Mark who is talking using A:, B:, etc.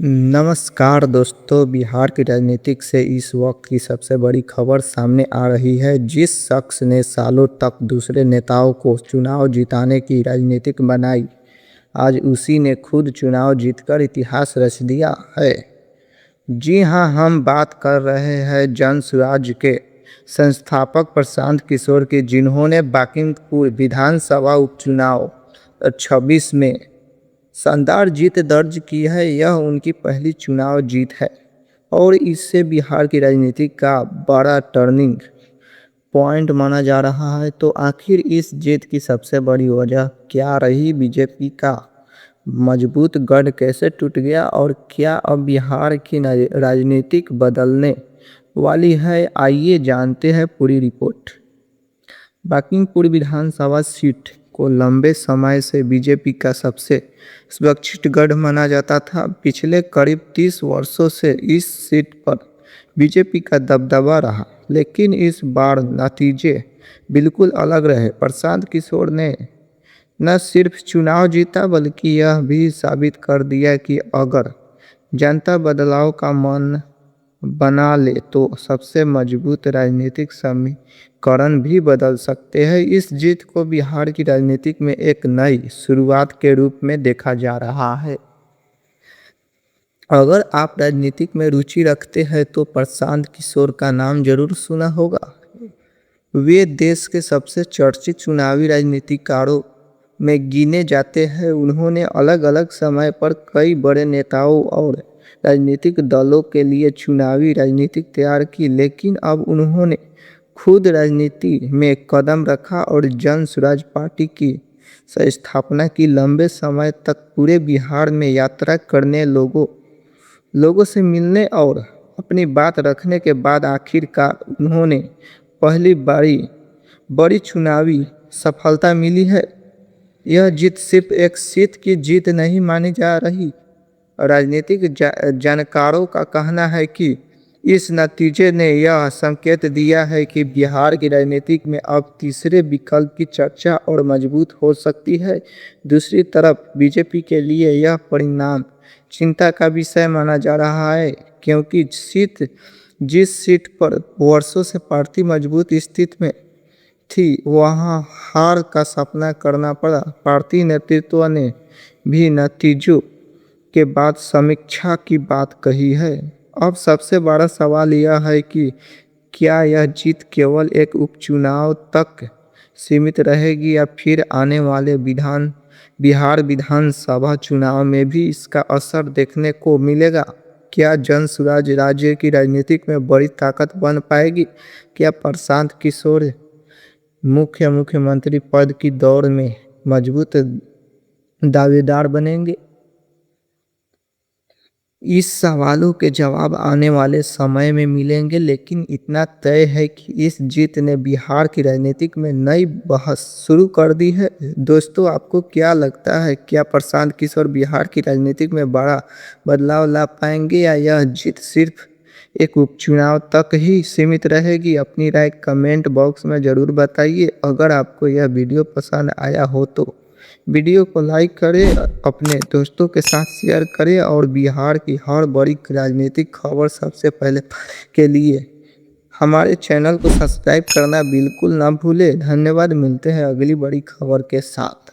A: नमस्कार दोस्तों, बिहार की राजनीतिक से इस वक्त की सबसे बड़ी खबर सामने आ रही है। जिस शख्स ने सालों तक दूसरे नेताओं को चुनाव जिताने की राजनीतिक बनाई, आज उसी ने खुद चुनाव जीतकर इतिहास रच दिया है। जी हां, हम बात कर रहे हैं जन स्वराज के संस्थापक प्रशांत किशोर की, जिन्होंने बांकीपुर विधानसभा उपचुनाव 26 में शानदार जीत दर्ज की है। यह उनकी पहली चुनाव जीत है और इससे बिहार की राजनीति का बड़ा टर्निंग पॉइंट माना जा रहा है। तो आखिर इस जीत की सबसे बड़ी वजह क्या रही? बीजेपी का मजबूत गढ़ कैसे टूट गया और क्या अब बिहार की राजनीतिक बदलने वाली है? आइए जानते हैं पूरी रिपोर्ट। बांकीपुर विधानसभा सीट को लंबे समय से बीजेपी का सबसे सुरक्षित गढ़ माना जाता था। पिछले करीब 30 वर्षों से इस सीट पर बीजेपी का दबदबा रहा, लेकिन इस बार नतीजे बिल्कुल अलग रहे। प्रशांत किशोर ने न सिर्फ चुनाव जीता, बल्कि यह भी साबित कर दिया कि अगर जनता बदलाव का मन बना ले तो सबसे मजबूत राजनीतिक समीकरण भी बदल सकते हैं। इस जीत को बिहार की राजनीति में एक नई शुरुआत के रूप में देखा जा रहा है। अगर आप राजनीति में रुचि रखते हैं तो प्रशांत किशोर का नाम जरूर सुना होगा। वे देश के सबसे चर्चित चुनावी राजनीतिकारों में गिने जाते हैं। उन्होंने अलग अलग समय पर कई बड़े नेताओं और राजनीतिक दलों के लिए चुनावी राजनीति तैयार की, लेकिन अब उन्होंने खुद राजनीति में कदम रखा और जन स्वराज पार्टी की स्थापना की। लंबे समय तक पूरे बिहार में यात्रा करने, लोगों से मिलने और अपनी बात रखने के बाद आखिरकार उन्होंने पहली बड़ी चुनावी सफलता मिली है। यह जीत सिर्फ एक सीट की जीत नहीं मानी जा रही। राजनीतिक जानकारों का कहना है कि इस नतीजे ने यह संकेत दिया है कि बिहार की राजनीति में अब तीसरे विकल्प की चर्चा और मजबूत हो सकती है। दूसरी तरफ बीजेपी के लिए यह परिणाम चिंता का विषय माना जा रहा है, क्योंकि जिस सीट पर वर्षों से पार्टी मजबूत स्थिति में थी, वहां हार का सामना करना पड़ा। पार्टी नेतृत्व ने भी नतीजों के बाद समीक्षा की बात कही है। अब सबसे बड़ा सवाल यह है कि क्या यह जीत केवल एक उपचुनाव तक सीमित रहेगी या फिर आने वाले बिहार विधानसभा चुनाव में भी इसका असर देखने को मिलेगा? क्या जन स्वराज राज्य की राजनीति में बड़ी ताकत बन पाएगी? क्या प्रशांत किशोर मुख्यमंत्री पद की दौड़ में मजबूत दावेदार बनेंगे? इस सवालों के जवाब आने वाले समय में मिलेंगे, लेकिन इतना तय है कि इस जीत ने बिहार की राजनीति में नई बहस शुरू कर दी है। दोस्तों, आपको क्या लगता है, क्या प्रशांत किशोर बिहार की राजनीति में बड़ा बदलाव ला पाएंगे या यह जीत सिर्फ एक उपचुनाव तक ही सीमित रहेगी? अपनी राय कमेंट बॉक्स में ज़रूर बताइए। अगर आपको यह वीडियो पसंद आया हो तो वीडियो को लाइक करें, अपने दोस्तों के साथ शेयर करें और बिहार की हर बड़ी राजनीतिक खबर सबसे पहले पाने के लिए हमारे चैनल को सब्सक्राइब करना बिल्कुल ना भूलें। धन्यवाद। मिलते हैं अगली बड़ी खबर के साथ।